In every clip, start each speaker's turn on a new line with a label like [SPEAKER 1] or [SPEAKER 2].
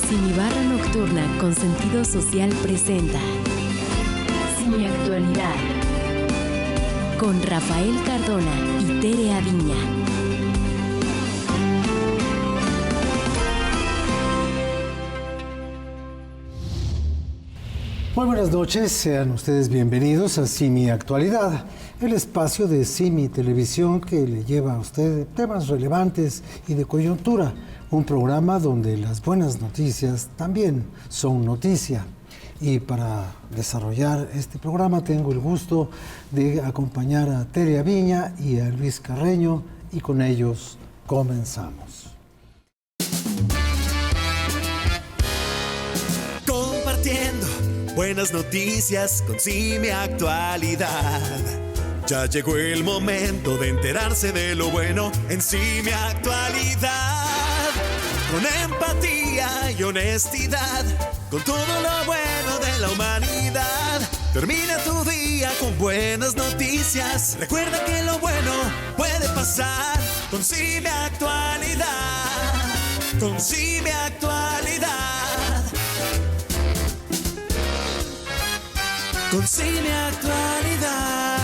[SPEAKER 1] Cinebarra Nocturna con sentido social presenta Cineactualidad con Rafael Cardona y Tere Aviña.
[SPEAKER 2] Muy buenas noches, sean ustedes bienvenidos a Cineactualidad, el espacio de Cine Televisión que le lleva a usted temas relevantes y de coyuntura, un programa donde las buenas noticias también son noticia. Y para desarrollar este programa tengo el gusto de acompañar a Tere Aviña y a Luis Carreño, y con ellos comenzamos.
[SPEAKER 3] Compartiendo buenas noticias con Cineactualidad. Ya llegó el momento de enterarse de lo bueno en Cineactualidad. Con empatía y honestidad, con todo lo bueno de la humanidad. Termina tu día con buenas noticias. Recuerda que lo bueno puede pasar con Cineactualidad. Con Cineactualidad. Con Cineactualidad.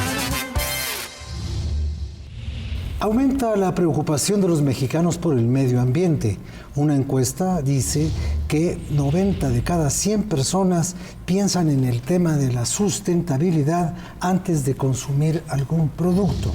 [SPEAKER 2] Aumenta la preocupación de los mexicanos por el medio ambiente. Una encuesta dice que 90 de cada 100 personas piensan en el tema de la sustentabilidad antes de consumir algún producto.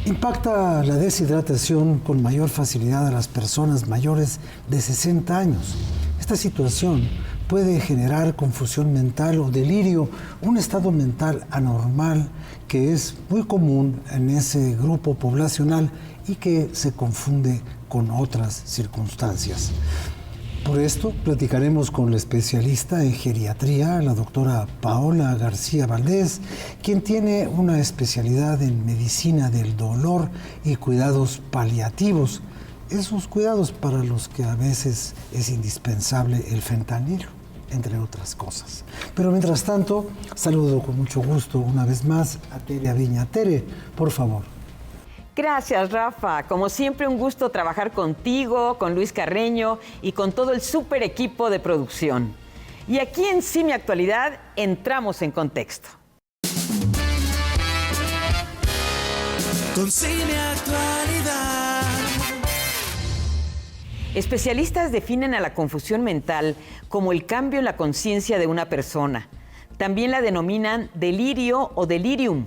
[SPEAKER 2] Impacta la deshidratación con mayor facilidad a las personas mayores de 60 años. Esta situación puede generar confusión mental o delirio, un estado mental anormal que es muy común en ese grupo poblacional y que se confunde con otras circunstancias. Por esto platicaremos con la especialista en geriatría, la doctora Paola García Valdés, quien tiene una especialidad en medicina del dolor y cuidados paliativos, esos cuidados para los que a veces es indispensable el fentanilo, entre otras cosas. Pero mientras tanto, saludo con mucho gusto una vez más a Tere Aviña. Tere, por favor.
[SPEAKER 4] Gracias, Rafa. Como siempre, un gusto trabajar contigo, con Luis Carreño y con todo el súper equipo de producción. Y aquí en Cineactualidad entramos en contexto.
[SPEAKER 3] Con Cineactualidad.
[SPEAKER 4] Especialistas definen a la confusión mental como el cambio en la conciencia de una persona. También la denominan delirio o delirium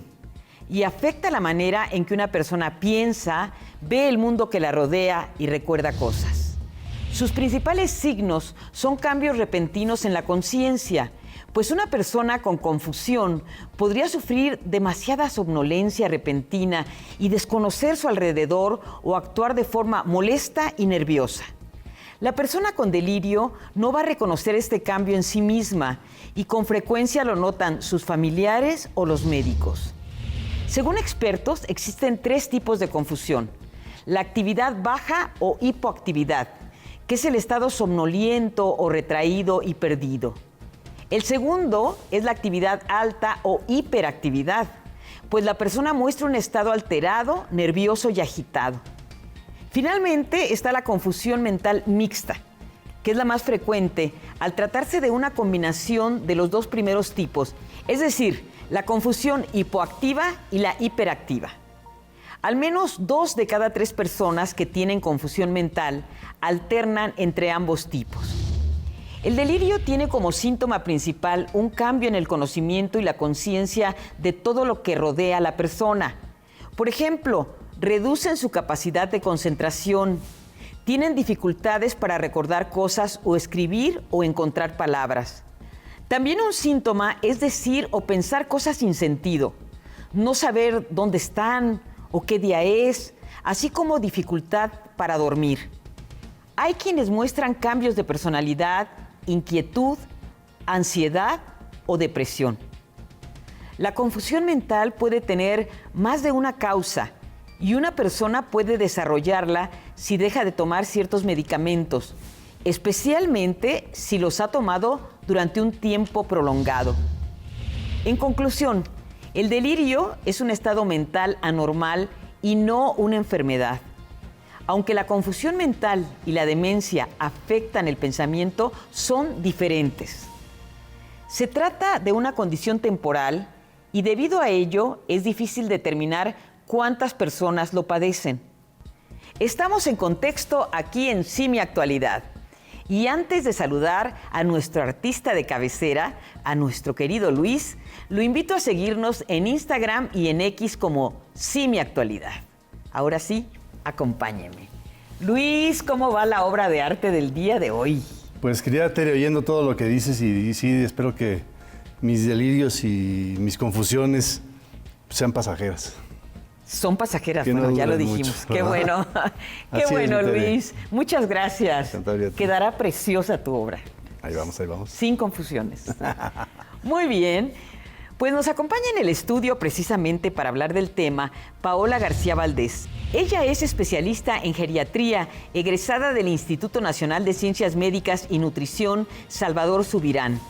[SPEAKER 4] y afecta la manera en que una persona piensa, ve el mundo que la rodea y recuerda cosas. Sus principales signos son cambios repentinos en la conciencia, pues una persona con confusión podría sufrir demasiada somnolencia repentina y desconocer su alrededor o actuar de forma molesta y nerviosa. La persona con delirio no va a reconocer este cambio en sí misma y con frecuencia lo notan sus familiares o los médicos. Según expertos, existen 3 tipos de confusión: la actividad baja o hipoactividad, que es el estado somnoliento o retraído y perdido. El segundo es la actividad alta o hiperactividad, pues la persona muestra un estado alterado, nervioso y agitado. Finalmente está la confusión mental mixta, que es la más frecuente al tratarse de una combinación de los 2 primeros tipos, es decir, la confusión hipoactiva y la hiperactiva. Al menos 2 de cada 3 personas que tienen confusión mental alternan entre ambos tipos. El delirio tiene como síntoma principal un cambio en el conocimiento y la conciencia de todo lo que rodea a la persona. Por ejemplo, reducen su capacidad de concentración, tienen dificultades para recordar cosas o escribir o encontrar palabras. También un síntoma es decir o pensar cosas sin sentido, no saber dónde están o qué día es, así como dificultad para dormir. Hay quienes muestran cambios de personalidad, inquietud, ansiedad o depresión. La confusión mental puede tener más de una causa y una persona puede desarrollarla si deja de tomar ciertos medicamentos, especialmente si los ha tomado durante un tiempo prolongado. En conclusión, el delirio es un estado mental anormal y no una enfermedad. Aunque la confusión mental y la demencia afectan el pensamiento, son diferentes. Se trata de una condición temporal y debido a ello es difícil determinar cuántas personas lo padecen. Estamos en contexto aquí en Sí, mi actualidad. Y antes de saludar a nuestro artista de cabecera, a nuestro querido Luis, lo invito a seguirnos en Instagram y en X como Sí, mi actualidad. Ahora sí, acompáñeme. Luis, ¿cómo va la obra de arte del día de hoy?
[SPEAKER 5] Pues quería, Tere, oyendo todo lo que dices y sí, espero que mis delirios y mis confusiones sean pasajeras.
[SPEAKER 4] Son pasajeras,
[SPEAKER 5] Que no
[SPEAKER 4] bueno, ya lo
[SPEAKER 5] duren
[SPEAKER 4] dijimos.
[SPEAKER 5] mucho,
[SPEAKER 4] Qué
[SPEAKER 5] ¿verdad?
[SPEAKER 4] bueno, qué
[SPEAKER 5] Así
[SPEAKER 4] bueno,
[SPEAKER 5] es, mi Tere.
[SPEAKER 4] Luis. Muchas gracias.
[SPEAKER 5] Encantado de ti.
[SPEAKER 4] Quedará preciosa tu obra,
[SPEAKER 5] Ahí vamos, ahí vamos.
[SPEAKER 4] sin confusiones. Muy bien. Pues nos acompaña en el estudio precisamente para hablar del tema Paola García Valdés. Ella es especialista en geriatría, egresada del Instituto Nacional de Ciencias Médicas y Nutrición Salvador Subirán.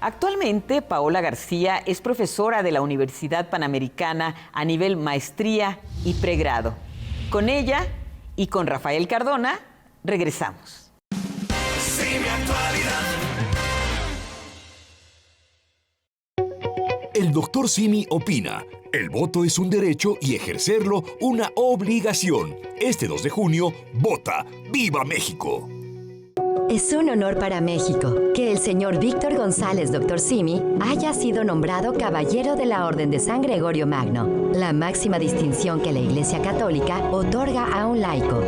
[SPEAKER 4] Actualmente, Paola García es profesora de la Universidad Panamericana a nivel maestría y pregrado. Con ella y con Rafael Cardona, regresamos.
[SPEAKER 3] Sí, mi actualidad.
[SPEAKER 6] El doctor Simi opina. El voto es un derecho y ejercerlo una obligación. Este 2 de junio, vota. ¡Viva México!
[SPEAKER 1] Es un honor para México que el señor Víctor González, Dr. Simi, haya sido nombrado Caballero de la Orden de San Gregorio Magno, la máxima distinción que la Iglesia Católica otorga a un laico.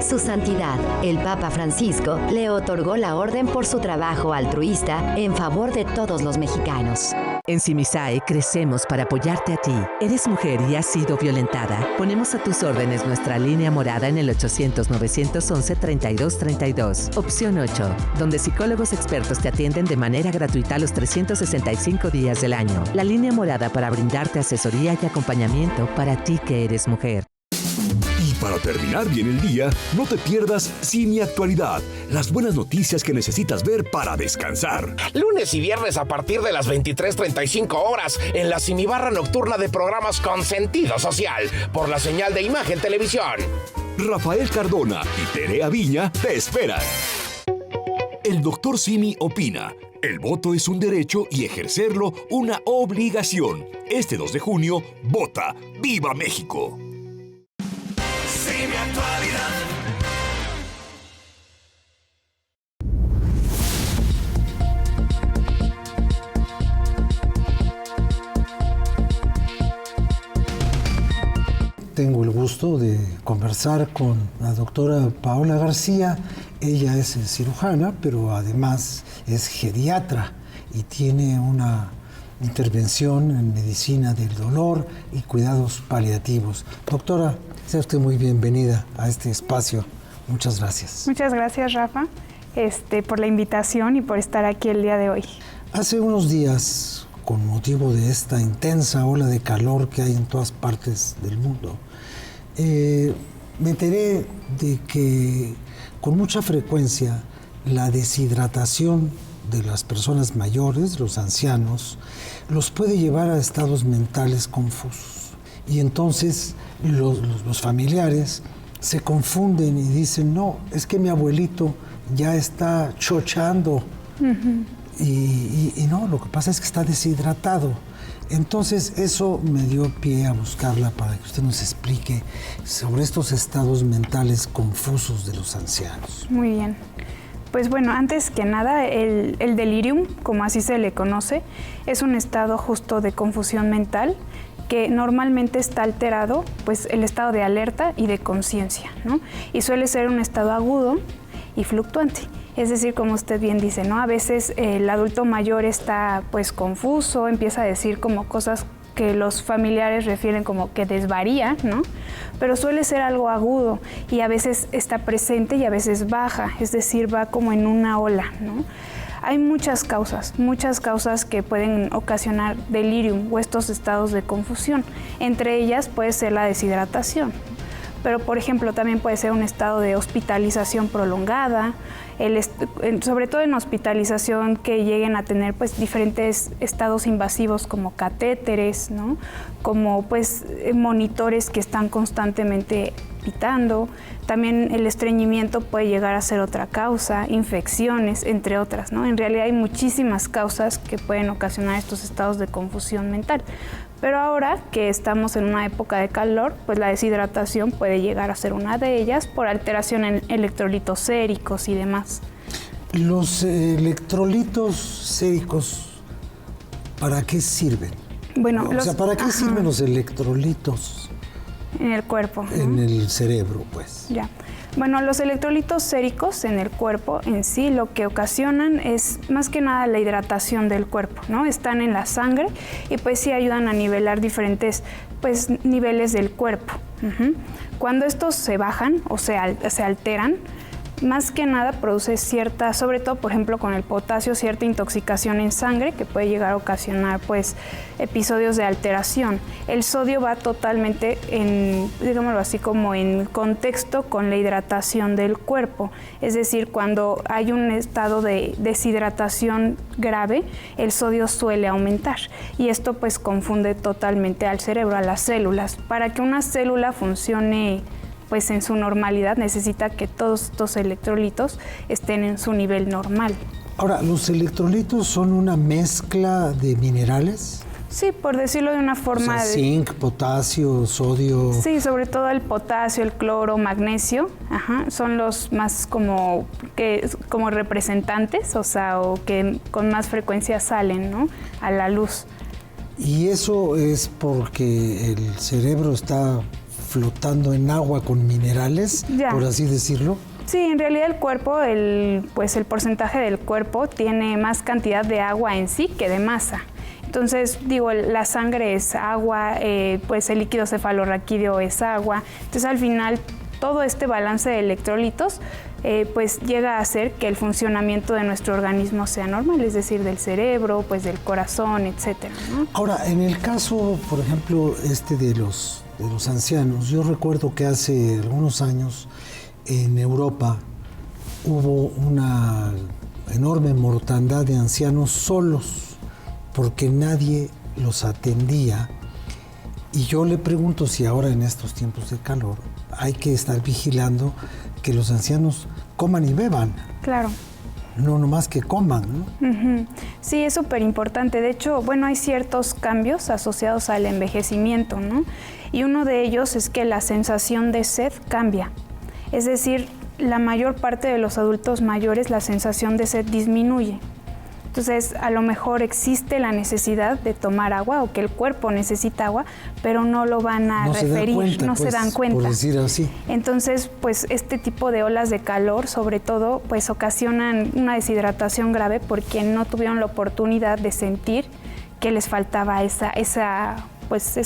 [SPEAKER 1] Su Santidad, el Papa Francisco, le otorgó la orden por su trabajo altruista en favor de todos los mexicanos.
[SPEAKER 7] En Simisae crecemos para apoyarte a ti. ¿Eres mujer y has sido violentada? Ponemos a tus órdenes nuestra línea morada en el 800-911-3232. Opción 8, donde psicólogos expertos te atienden de manera gratuita los 365 días del año. La línea morada para brindarte asesoría y acompañamiento para ti que eres mujer.
[SPEAKER 6] Y para terminar bien el día, no te pierdas Simi Actualidad, las buenas noticias que necesitas ver para descansar.
[SPEAKER 8] Lunes y viernes a partir de las 23:35 horas en la Simibarra Nocturna de programas con sentido social por la señal de Imagen Televisión.
[SPEAKER 6] Rafael Cardona y Tere Aviña te esperan. El doctor Simi opina. El voto es un derecho y ejercerlo una obligación. Este 2 de junio, vota. ¡Viva México!
[SPEAKER 3] Sí, mi actualidad.
[SPEAKER 2] Tengo el gusto de conversar con la doctora Paola García. Ella es cirujana, pero además es geriatra y tiene una intervención en medicina del dolor y cuidados paliativos. Doctora, sea usted muy bienvenida a este espacio. Muchas gracias.
[SPEAKER 9] Muchas gracias, Rafa, por la invitación y por estar aquí el día de hoy.
[SPEAKER 2] Hace unos días, con motivo de esta intensa ola de calor que hay en todas partes del mundo, me enteré de que con mucha frecuencia la deshidratación de las personas mayores, los ancianos, los puede llevar a estados mentales confusos. Y entonces los familiares se confunden y dicen, no, es que mi abuelito ya está chochando. Y no, lo que pasa es que está deshidratado. Entonces eso me dio pie a buscarla para que usted nos explique sobre estos estados mentales confusos de los ancianos.
[SPEAKER 9] Muy bien. Pues bueno, antes que nada, el delirium, como así se le conoce, es un estado justo de confusión mental que normalmente está alterado, pues el estado de alerta y de conciencia, ¿no? Y suele ser un estado agudo y fluctuante. Es decir, como usted bien dice, ¿no? A veces el adulto mayor está pues confuso, empieza a decir como cosas que los familiares refieren como que desvaría, ¿no? Pero suele ser algo agudo y a veces está presente y a veces baja, es decir, va como en una ola, ¿no? Hay muchas causas que pueden ocasionar delirium o estos estados de confusión. Entre ellas puede ser la deshidratación. pero por ejemplo también puede ser un estado de hospitalización prolongada, sobre todo en hospitalización que lleguen a tener pues diferentes estados invasivos como catéteres, ¿no? Como pues monitores que están constantemente pitando. También el estreñimiento puede llegar a ser otra causa, infecciones, entre otras, ¿no? En realidad hay muchísimas causas que pueden ocasionar estos estados de confusión mental. Pero ahora que estamos en una época de calor, pues la deshidratación puede llegar a ser una de ellas por alteración en electrolitos séricos y demás.
[SPEAKER 2] Los electrolitos séricos, ¿para qué sirven?
[SPEAKER 9] Bueno,
[SPEAKER 2] ¿para qué sirven los electrolitos?
[SPEAKER 9] En el cuerpo, ¿no?
[SPEAKER 2] En el cerebro, pues.
[SPEAKER 9] Ya. Bueno, los electrolitos séricos en el cuerpo en sí lo que ocasionan es más que nada la hidratación del cuerpo, ¿no? Están en la sangre y pues sí ayudan a nivelar diferentes pues niveles del cuerpo. Cuando estos se bajan o se alteran, más que nada produce cierta, sobre todo por ejemplo con el potasio, cierta intoxicación en sangre que puede llegar a ocasionar pues episodios de alteración. El sodio va totalmente digámoslo así, como en contexto con la hidratación del cuerpo. Es decir, cuando hay un estado de deshidratación grave, el sodio suele aumentar y esto pues confunde totalmente al cerebro, a las células. Para que una célula funcione pues en su normalidad necesita que todos estos electrolitos estén en su nivel normal.
[SPEAKER 2] Ahora, ¿los electrolitos son una mezcla de minerales?
[SPEAKER 9] Sí, por decirlo de una forma.
[SPEAKER 2] Zinc, potasio, sodio.
[SPEAKER 9] Sí, sobre todo el potasio, el cloro, magnesio, son los más como representantes, o que con más frecuencia salen, ¿no?, a la luz.
[SPEAKER 2] Y eso es porque el cerebro está flotando en agua con minerales, por así decirlo.
[SPEAKER 9] Sí, en realidad el cuerpo, el porcentaje del cuerpo tiene más cantidad de agua en sí que de masa. Entonces, la sangre es agua, pues el líquido cefalorraquídeo es agua. Entonces, al final, todo este balance de electrolitos pues llega a hacer que el funcionamiento de nuestro organismo sea normal, es decir, del cerebro, pues del corazón, etcétera, ¿no?
[SPEAKER 2] Ahora, en el caso, por ejemplo, de los ancianos, yo recuerdo que hace algunos años en Europa hubo una enorme mortandad de ancianos solos porque nadie los atendía. Y yo le pregunto si ahora en estos tiempos de calor hay que estar vigilando que los ancianos coman y beban.
[SPEAKER 9] Claro.
[SPEAKER 2] No nomás que coman, ¿no?
[SPEAKER 9] Sí, es súper importante. De hecho, hay ciertos cambios asociados al envejecimiento, ¿no? Y uno de ellos es que la sensación de sed cambia. Es decir, la mayor parte de los adultos mayores la sensación de sed disminuye. Entonces, a lo mejor existe la necesidad de tomar agua o que el cuerpo necesita agua, pero no lo van a referir, no se dan cuenta.
[SPEAKER 2] Por decir así.
[SPEAKER 9] Entonces, pues este tipo de olas de calor, sobre todo, pues ocasionan una deshidratación grave porque no tuvieron la oportunidad de sentir que les faltaba esa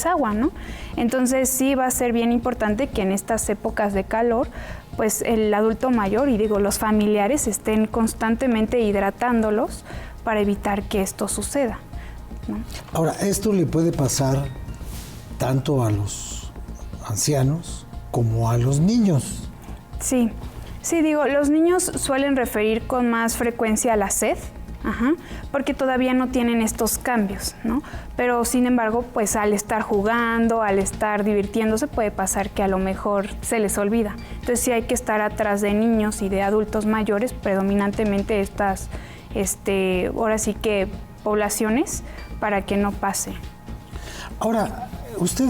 [SPEAKER 9] agua, ¿no? Entonces, sí va a ser bien importante que en estas épocas de calor, pues el adulto mayor, y los familiares, estén constantemente hidratándolos para evitar que esto suceda, ¿no?
[SPEAKER 2] Ahora, esto le puede pasar tanto a los ancianos como a los niños.
[SPEAKER 9] Sí, los niños suelen referir con más frecuencia a la sed, porque todavía no tienen estos cambios, ¿no? Pero sin embargo, pues al estar jugando, al estar divirtiéndose, puede pasar que a lo mejor se les olvida. Entonces sí hay que estar atrás de niños y de adultos mayores, predominantemente estas, ahora sí que poblaciones, para que no pase.
[SPEAKER 2] Ahora, usted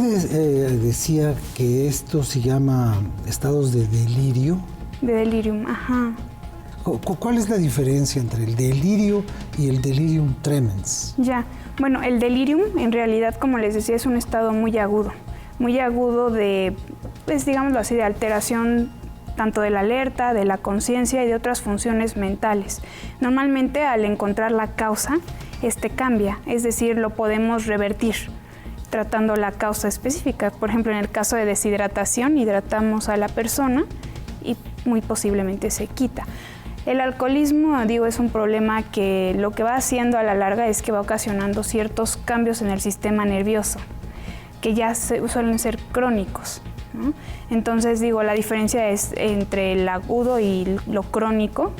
[SPEAKER 2] decía que esto se llama estados de delirio.
[SPEAKER 9] De delirium,
[SPEAKER 2] ¿Cuál es la diferencia entre el delirio y el delirium tremens?
[SPEAKER 9] El delirium en realidad, como les decía, es un estado muy agudo de, pues digámoslo así, de alteración tanto de la alerta, de la conciencia y de otras funciones mentales. Normalmente al encontrar la causa, cambia, es decir, lo podemos revertir tratando la causa específica. Por ejemplo, en el caso de deshidratación, hidratamos a la persona y muy posiblemente se quita. El alcoholismo, es un problema que lo que va haciendo a la larga es que va ocasionando ciertos cambios en el sistema nervioso, que ya suelen ser crónicos. ¿no? Entonces, digo, la diferencia es entre el agudo y lo crónico,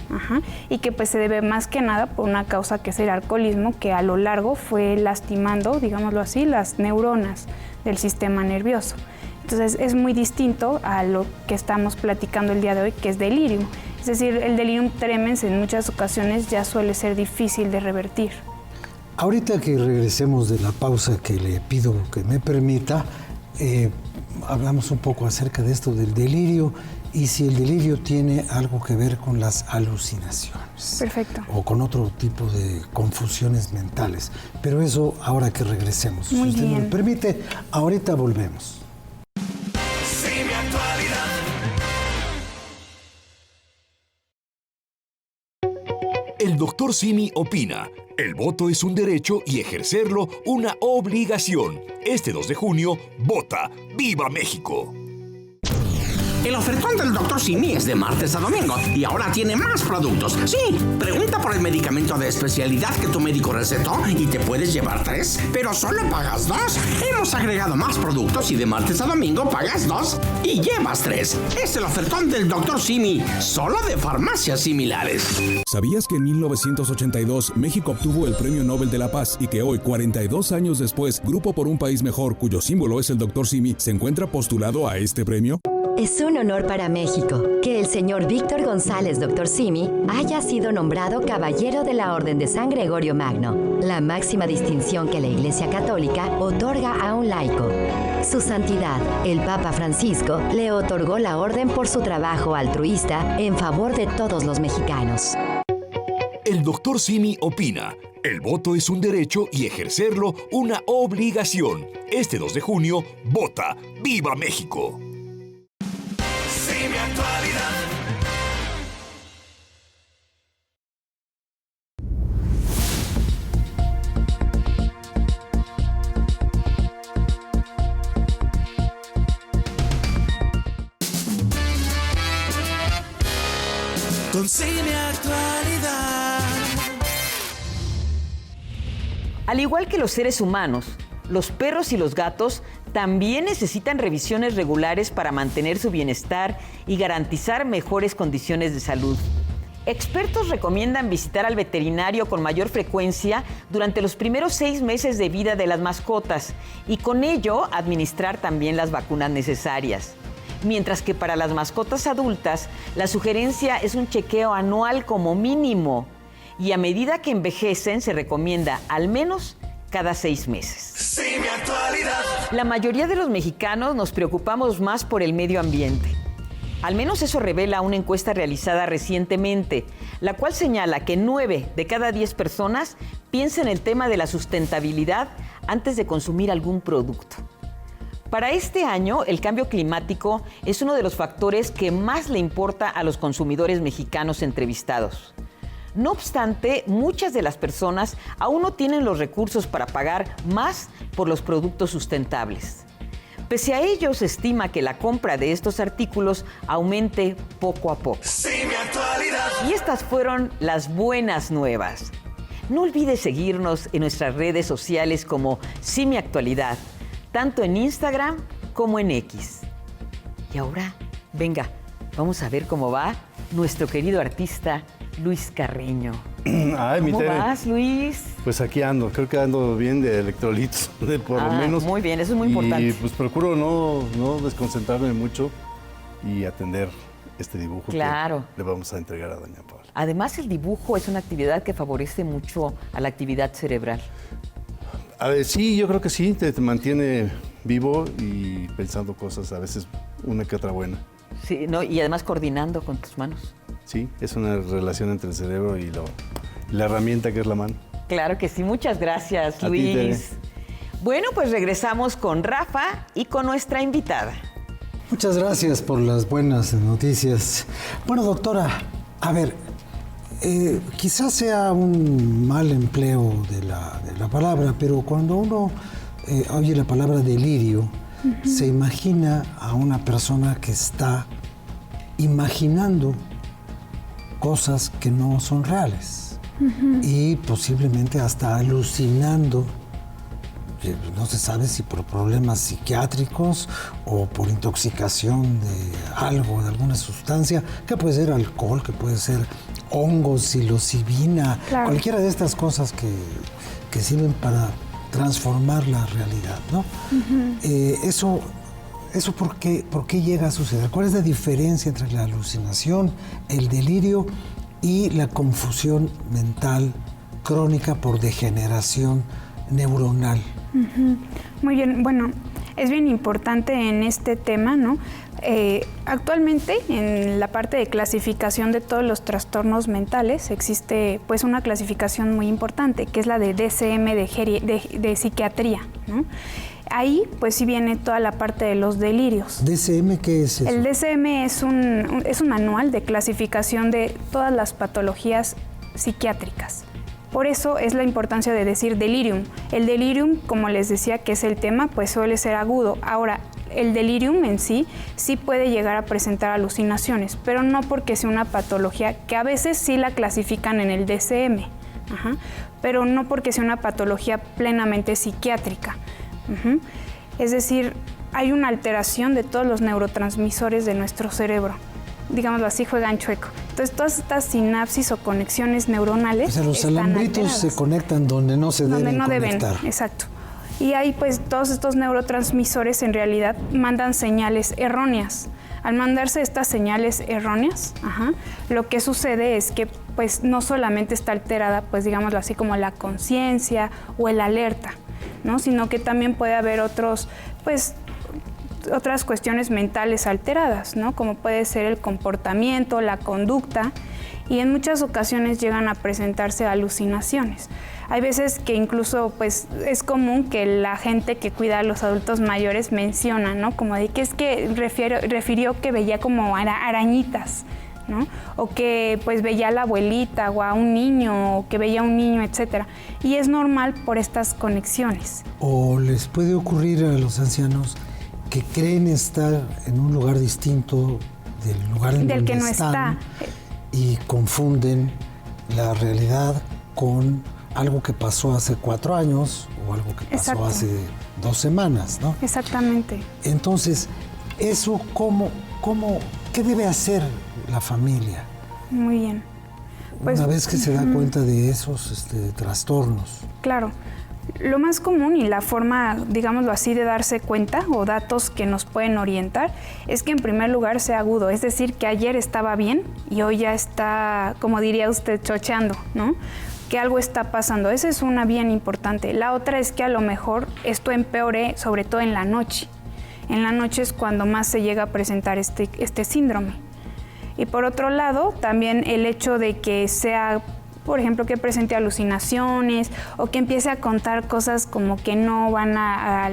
[SPEAKER 9] y que pues se debe más que nada por una causa que es el alcoholismo, que a lo largo fue lastimando, digámoslo así, las neuronas del sistema nervioso. Entonces, es muy distinto a lo que estamos platicando el día de hoy, que es delirium. Es decir, el delirium tremens en muchas ocasiones ya suele ser difícil de revertir.
[SPEAKER 2] Ahorita que regresemos de la pausa que le pido que me permita, hablamos un poco acerca de esto del delirio y si el delirio tiene algo que ver con las alucinaciones.
[SPEAKER 9] Perfecto.
[SPEAKER 2] O con otro tipo de confusiones mentales. Pero eso ahora que regresemos.
[SPEAKER 9] Muy
[SPEAKER 2] si usted
[SPEAKER 9] bien.
[SPEAKER 2] me permite, ahorita volvemos.
[SPEAKER 3] Simi Actualidad.
[SPEAKER 6] El Dr. Simi opina. El voto es un derecho y ejercerlo una obligación. Este 2 de junio, vota. ¡Viva México!
[SPEAKER 10] El ofertón del Dr. Simi es de martes a domingo y ahora tiene más productos. Sí, pregunta por el medicamento de especialidad que tu médico recetó y te puedes llevar 3, pero solo pagas 2. Hemos agregado más productos y de martes a domingo pagas 2 y llevas 3. Es el ofertón del Dr. Simi, solo de farmacias similares.
[SPEAKER 11] ¿Sabías que en 1982 México obtuvo el Premio Nobel de la Paz y que hoy, 42 años después, Grupo por un País Mejor, cuyo símbolo es el Dr. Simi, se encuentra postulado a este premio?
[SPEAKER 1] Es un honor para México que el señor Víctor González, Dr. Simi, haya sido nombrado Caballero de la Orden de San Gregorio Magno, la máxima distinción que la Iglesia Católica otorga a un laico. Su Santidad, el Papa Francisco, le otorgó la orden por su trabajo altruista en favor de todos los mexicanos.
[SPEAKER 6] El Dr. Simi opina. El voto es un derecho y ejercerlo una obligación. Este 2 de junio, vota. ¡Viva México!
[SPEAKER 3] Simi Actualidad. Con Simi Actualidad.
[SPEAKER 4] Al igual que los seres humanos, los perros y los gatos también necesitan revisiones regulares para mantener su bienestar y garantizar mejores condiciones de salud. Expertos recomiendan visitar al veterinario con mayor frecuencia durante los primeros 6 meses de vida de las mascotas y con ello administrar también las vacunas necesarias. Mientras que para las mascotas adultas, la sugerencia es un chequeo anual como mínimo y a medida que envejecen se recomienda al menos cada 6 meses.
[SPEAKER 3] Simi Actualidad.
[SPEAKER 4] La mayoría de los mexicanos nos preocupamos más por el medio ambiente. Al menos eso revela una encuesta realizada recientemente, la cual señala que 9 de cada 10 personas piensan en el tema de la sustentabilidad antes de consumir algún producto. Para este año, el cambio climático es uno de los factores que más le importa a los consumidores mexicanos entrevistados. No obstante, muchas de las personas aún no tienen los recursos para pagar más por los productos sustentables. Pese a ello, se estima que la compra de estos artículos aumente poco a poco.
[SPEAKER 3] Simi Actualidad.
[SPEAKER 4] Y estas fueron las buenas nuevas. No olvides seguirnos en nuestras redes sociales como Simi Actualidad, tanto en Instagram como en X. Y ahora, venga, vamos a ver cómo va nuestro querido artista Luis Carreño.
[SPEAKER 5] Ay,
[SPEAKER 4] ¿Cómo vas, Luis?
[SPEAKER 5] Pues aquí ando, creo que ando bien de electrolitos, por lo menos.
[SPEAKER 4] Muy bien, eso es muy importante.
[SPEAKER 5] Y pues procuro no desconcentrarme mucho y atender este dibujo
[SPEAKER 4] Claro.
[SPEAKER 5] que le vamos a entregar a doña Paula.
[SPEAKER 4] Además, el dibujo es una actividad que favorece mucho a la actividad cerebral.
[SPEAKER 5] A ver, sí, yo creo que sí, te mantiene vivo y pensando cosas, a veces una que otra buena.
[SPEAKER 4] Sí, ¿no? Y además coordinando con tus manos.
[SPEAKER 5] Sí, es una relación entre el cerebro y la herramienta que es la mano.
[SPEAKER 4] Claro que sí, muchas gracias,
[SPEAKER 5] A ti, Tere.
[SPEAKER 4] Luis. Bueno, pues regresamos con Rafa y con nuestra invitada.
[SPEAKER 2] Muchas gracias por las buenas noticias. Bueno, doctora, a ver, quizás sea un mal empleo de la palabra, pero cuando uno oye la palabra delirio, se imagina a una persona que está imaginando cosas que no son reales y posiblemente hasta alucinando no se sabe si por problemas psiquiátricos o por intoxicación de algo, de alguna sustancia, que puede ser alcohol, que puede ser hongos, psilocibina, cualquiera de estas cosas que sirven para transformar la realidad, ¿no? Eso ¿por qué llega a suceder? ¿Cuál es la diferencia entre la alucinación, el delirio y la confusión mental crónica por degeneración neuronal?
[SPEAKER 9] Muy bien, bueno, es bien importante en este tema, ¿no? Actualmente, en la parte de clasificación de todos los trastornos mentales, existe pues una clasificación muy importante, que es la de DSM de psiquiatría, ¿no? Ahí pues sí viene toda la parte de los delirios.
[SPEAKER 2] ¿DSM qué es eso?
[SPEAKER 9] El DSM es un manual de clasificación de todas las patologías psiquiátricas. Por eso es la importancia de decir delirium. El delirium, como les decía que es el tema, pues suele ser agudo. Ahora, el delirium en sí puede llegar a presentar alucinaciones, pero no porque sea una patología, que a veces sí la clasifican en el DSM, pero no porque sea una patología plenamente psiquiátrica. Es decir, hay una alteración de todos los neurotransmisores de nuestro cerebro. Digámoslo así, juegan chueco. Entonces, todas estas sinapsis o conexiones neuronales.
[SPEAKER 2] O sea, los alambritos se conectan donde no se deben conectar.
[SPEAKER 9] Exacto. Y ahí, pues, todos estos neurotransmisores en realidad mandan señales erróneas. Al mandarse estas señales erróneas, lo que sucede es que, pues, no solamente está alterada, pues, digámoslo así, como la conciencia o el alerta, ¿no? Sino que también puede haber otras cuestiones mentales alteradas, ¿no? Como puede ser el comportamiento, la conducta, y en muchas ocasiones llegan a presentarse alucinaciones. Hay veces que incluso pues es común que la gente que cuida a los adultos mayores menciona, ¿no? Como de que es que refirió que veía como arañitas, ¿no? O que pues veía a la abuelita o a un niño, o que veía a un niño, etcétera. Y es normal por estas conexiones.
[SPEAKER 2] O les puede ocurrir a los ancianos que creen estar en un lugar distinto del lugar en donde
[SPEAKER 9] que no
[SPEAKER 2] están y confunden la realidad con algo que pasó hace 4 años o algo que pasó hace 2 semanas, ¿no?
[SPEAKER 9] Exactamente.
[SPEAKER 2] Entonces, eso ¿qué debe hacer la familia?
[SPEAKER 9] Muy bien. Pues,
[SPEAKER 2] una vez que se da cuenta de esos trastornos.
[SPEAKER 9] Claro. Lo más común y la forma, digámoslo así, de darse cuenta o datos que nos pueden orientar es que en primer lugar sea agudo, es decir, que ayer estaba bien y hoy ya está, como diría usted, chocheando, ¿no? Que algo está pasando. Esa es una bien importante. La otra es que a lo mejor esto empeore, sobre todo en la noche. En la noche es cuando más se llega a presentar este síndrome. Y por otro lado, también el hecho de que sea, por ejemplo, que presente alucinaciones o que empiece a contar cosas como que no van a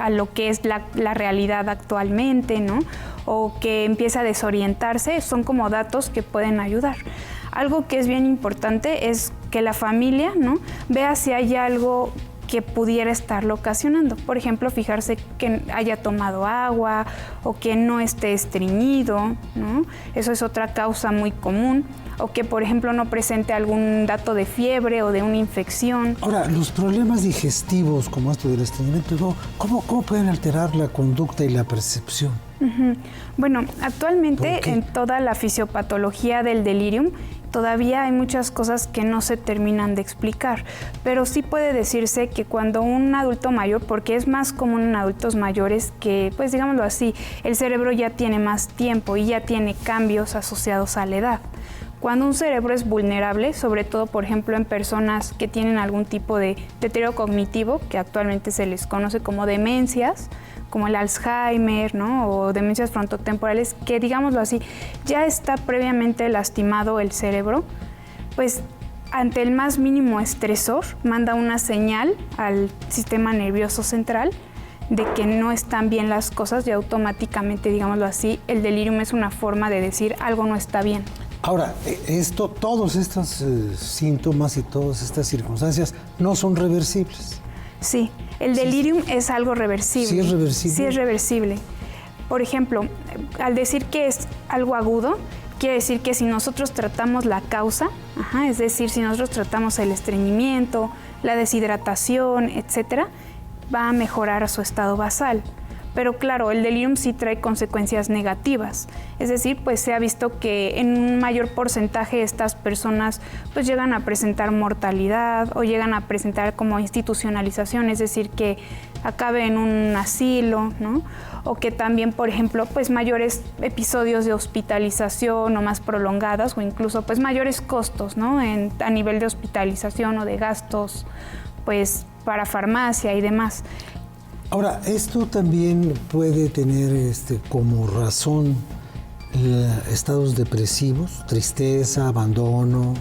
[SPEAKER 9] lo que es la realidad actualmente, ¿no? O que empiece a desorientarse, son como datos que pueden ayudar. Algo que es bien importante es que la familia, ¿no?, vea si hay algo que pudiera estarlo ocasionando. Por ejemplo, fijarse que haya tomado agua o que no esté estreñido, ¿no? Eso es otra causa muy común. O que, por ejemplo, no presente algún dato de fiebre o de una infección.
[SPEAKER 2] Ahora, los problemas digestivos como esto del estreñimiento, ¿cómo pueden alterar la conducta y la percepción?
[SPEAKER 9] Bueno, actualmente en toda la fisiopatología del delirium todavía hay muchas cosas que no se terminan de explicar, pero sí puede decirse que cuando un adulto mayor, porque es más común en adultos mayores que, pues digámoslo así, el cerebro ya tiene más tiempo y ya tiene cambios asociados a la edad. Cuando un cerebro es vulnerable, sobre todo, por ejemplo, en personas que tienen algún tipo de deterioro cognitivo, que actualmente se les conoce como demencias, como el Alzheimer, ¿no?, o demencias frontotemporales, que, digámoslo así, ya está previamente lastimado el cerebro, pues ante el más mínimo estresor manda una señal al sistema nervioso central de que no están bien las cosas y automáticamente, digámoslo así, el delirium es una forma de decir algo no está bien.
[SPEAKER 2] Ahora, todos estos síntomas y todas estas circunstancias no son reversibles.
[SPEAKER 9] Sí, el delirium es algo reversible.
[SPEAKER 2] ¿Sí es reversible?
[SPEAKER 9] Sí es reversible. Por ejemplo, al decir que es algo agudo, quiere decir que si nosotros tratamos la causa, es decir, si nosotros tratamos el estreñimiento, la deshidratación, etcétera, va a mejorar su estado basal. Pero claro, el delirium sí trae consecuencias negativas. Es decir, pues se ha visto que en un mayor porcentaje estas personas pues llegan a presentar mortalidad o llegan a presentar como institucionalización, es decir, que acabe en un asilo, ¿no? O que también, por ejemplo, pues mayores episodios de hospitalización o más prolongadas o incluso pues mayores costos, ¿no? A nivel de hospitalización o de gastos pues para farmacia y demás.
[SPEAKER 2] Ahora, esto también puede tener como razón estados depresivos, tristeza, abandono.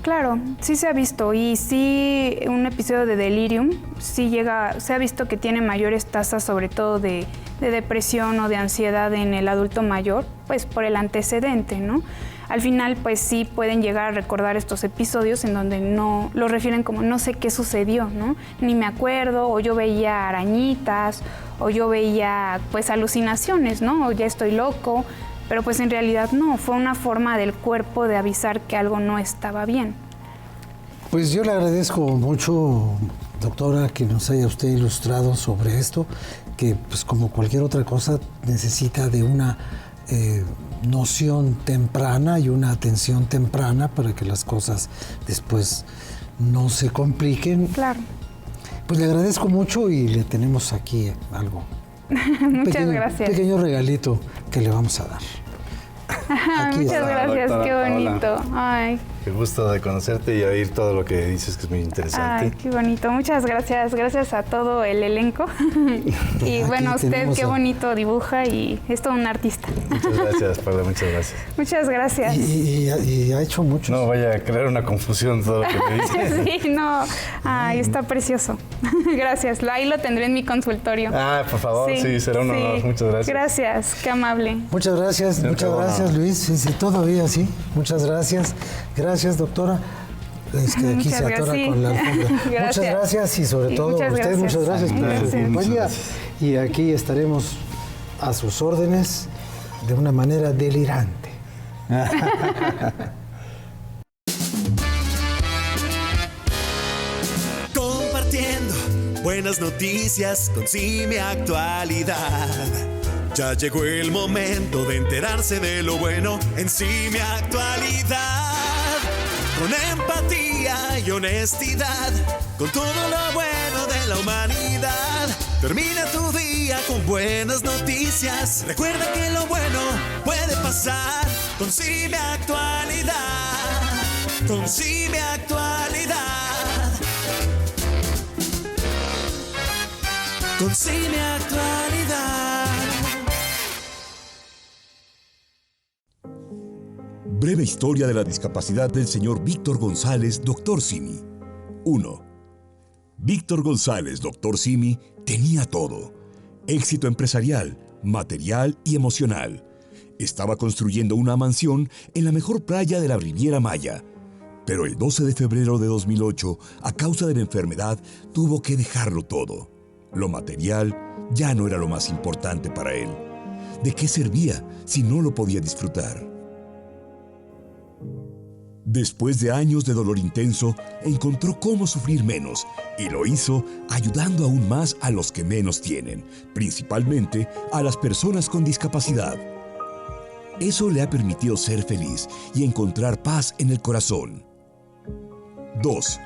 [SPEAKER 9] Claro, sí se ha visto y sí un episodio de delirium sí se ha visto que tiene mayores tasas sobre todo de depresión o de ansiedad en el adulto mayor, pues por el antecedente, ¿no? Al final, pues sí pueden llegar a recordar estos episodios en donde no lo refieren como no sé qué sucedió, ¿no? Ni me acuerdo, o yo veía arañitas, o yo veía pues alucinaciones, ¿no? O ya estoy loco, pero pues en realidad no, fue una forma del cuerpo de avisar que algo no estaba bien.
[SPEAKER 2] Pues yo le agradezco mucho, doctora, que nos haya usted ilustrado sobre esto, que pues como cualquier otra cosa necesita de una noción temprana y una atención temprana para que las cosas después no se compliquen.
[SPEAKER 9] Claro.
[SPEAKER 2] Pues le agradezco mucho y le tenemos aquí algo.
[SPEAKER 9] Muchas gracias.
[SPEAKER 2] Un pequeño regalito que le vamos a dar.
[SPEAKER 9] Muchas gracias, qué bonito. Ay.
[SPEAKER 5] Qué gusto de conocerte y oír todo lo que dices, que es muy interesante.
[SPEAKER 9] Ay, qué bonito. Muchas gracias. Gracias a todo el elenco. Y bueno, usted qué bonito dibuja y es todo un artista.
[SPEAKER 5] Muchas gracias, Paula, muchas gracias.
[SPEAKER 9] Muchas gracias.
[SPEAKER 2] Y ha hecho mucho.
[SPEAKER 5] No vaya a crear una confusión todo lo que me dices.
[SPEAKER 9] Sí, no. Ay, está precioso. Gracias. Ahí lo tendré en mi consultorio.
[SPEAKER 5] Por favor, sí, será un honor. Muchas gracias.
[SPEAKER 9] Gracias, qué amable.
[SPEAKER 2] Muchas gracias, Luis. Sí, todavía sí. Muchas gracias. Gracias, doctora. Es que aquí se atora con la alfombra. Muchas gracias y sobre todo a usted, muchas gracias por su compañía. Y aquí estaremos a sus órdenes de una manera delirante.
[SPEAKER 3] Compartiendo buenas noticias con CIMI Actualidad. Ya llegó el momento de enterarse de lo bueno en CIMI Actualidad. Con empatía y honestidad, con todo lo bueno de la humanidad. Termina tu día con buenas noticias. Recuerda que lo bueno puede pasar con CIMI Actualidad. Con CIMI Actualidad. Con CIMI Actualidad.
[SPEAKER 6] Breve historia de la discapacidad del señor Víctor González, Dr. Simi. 1. Víctor González, Dr. Simi, tenía todo. Éxito empresarial, material y emocional. Estaba construyendo una mansión en la mejor playa de la Riviera Maya. Pero el 12 de febrero de 2008, a causa de la enfermedad, tuvo que dejarlo todo. Lo material ya no era lo más importante para él. ¿De qué servía si no lo podía disfrutar? Después de años de dolor intenso, encontró cómo sufrir menos y lo hizo ayudando aún más a los que menos tienen, principalmente a las personas con discapacidad. Eso le ha permitido ser feliz y encontrar paz en el corazón. 2.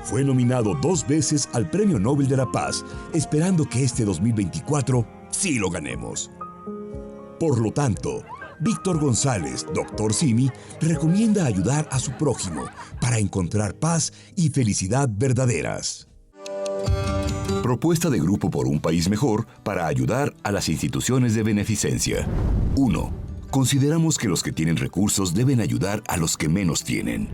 [SPEAKER 6] Fue nominado 2 veces al Premio Nobel de la Paz, esperando que este 2024 sí lo ganemos. Por lo tanto, Víctor González, Dr. Simi, recomienda ayudar a su prójimo para encontrar paz y felicidad verdaderas. Propuesta de Grupo por un País Mejor para ayudar a las instituciones de beneficencia. 1. Consideramos que los que tienen recursos deben ayudar a los que menos tienen.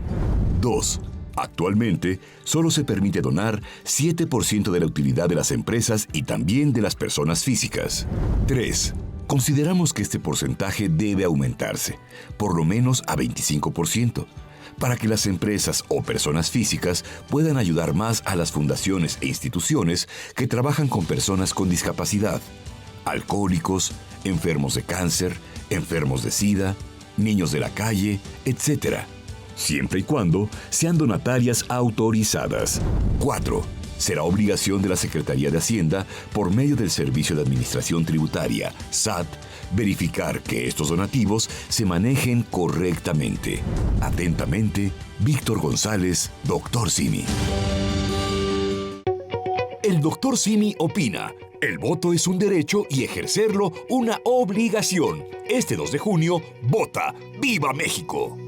[SPEAKER 6] 2. Actualmente, solo se permite donar 7% de la utilidad de las empresas y también de las personas físicas. 3. Consideramos que este porcentaje debe aumentarse, por lo menos a 25%, para que las empresas o personas físicas puedan ayudar más a las fundaciones e instituciones que trabajan con personas con discapacidad, alcohólicos, enfermos de cáncer, enfermos de SIDA, niños de la calle, etc., siempre y cuando sean donatarias autorizadas. 4. Será obligación de la Secretaría de Hacienda, por medio del Servicio de Administración Tributaria, SAT, verificar que estos donativos se manejen correctamente. Atentamente, Víctor González, Dr. Simi. El Dr. Simi opina. El voto es un derecho y ejercerlo una obligación. Este 2 de junio, vota. ¡Viva México!